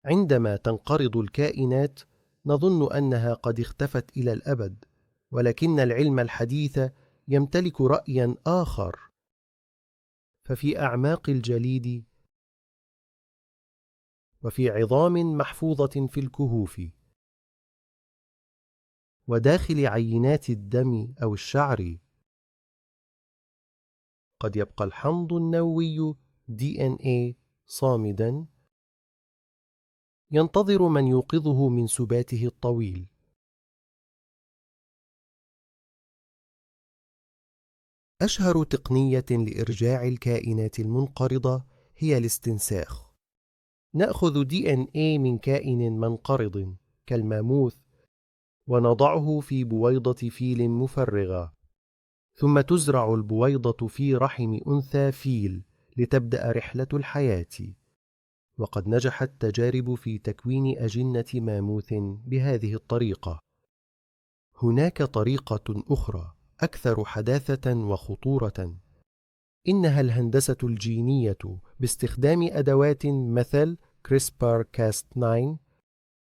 عندما تنقرض الكائنات نظن أنها قد اختفت إلى الأبد، ولكن العلم الحديث يمتلك رأيًا آخر. ففي أعماق الجليد، وفي عظام محفوظة في الكهوف، وداخل عينات الدم أو الشعر، قد يبقى الحمض النووي DNA صامدًا، ينتظر من يوقظه من سباته الطويل. أشهر تقنية لإرجاع الكائنات المنقرضة هي الاستنساخ. نأخذ DNA من كائن منقرض كالماموث ونضعه في بويضة فيل مفرغة، ثم تزرع البويضة في رحم أنثى فيل لتبدأ رحلة الحياة. وقد نجحت تجارب في تكوين أجنة ماموث بهذه الطريقة. هناك طريقة أخرى أكثر حداثة وخطورة، إنها الهندسة الجينية باستخدام أدوات مثل CRISPR-Cas9،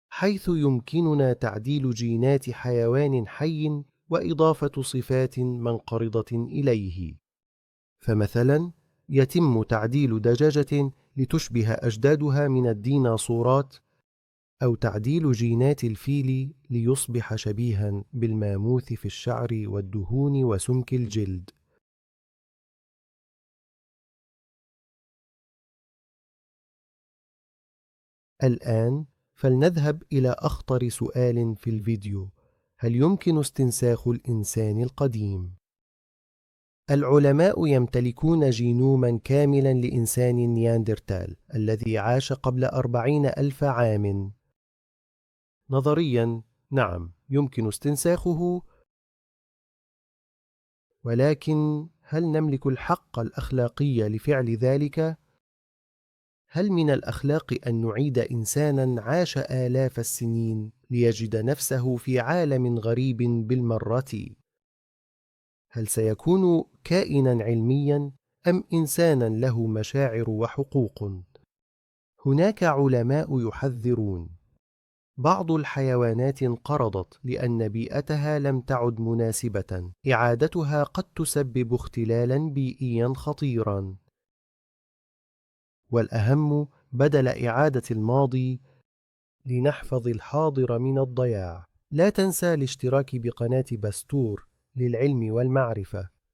حيث يمكننا تعديل جينات حيوان حي وإضافة صفات منقرضة إليه. فمثلا يتم تعديل دجاجة لتشبه أجدادها من الديناصورات، أو تعديل جينات الفيل ليصبح شبيها بالماموث في الشعر والدهون وسمك الجلد. الآن فلنذهب إلى أخطر سؤال في الفيديو: هل يمكن استنساخ الإنسان القديم؟ العلماء يمتلكون جينوما كاملا لإنسان نياندرتال الذي عاش قبل 40,000 عام. نظريا نعم، يمكن استنساخه، ولكن هل نملك الحق الأخلاقي لفعل ذلك؟ هل من الأخلاق أن نعيد إنسانا عاش آلاف السنين ليجد نفسه في عالم غريب بالمرة؟ هل سيكون كائنا علميا أم إنسانا له مشاعر وحقوق؟ هناك علماء يحذرون. بعض الحيوانات انقرضت لأن بيئتها لم تعد مناسبة، إعادتها قد تسبب اختلالا بيئيا خطيرا. والأهم، بدل إعادة الماضي لنحفظ الحاضر من الضياع. لا تنسى الاشتراك بقناة بستور للعلم والمعرفة.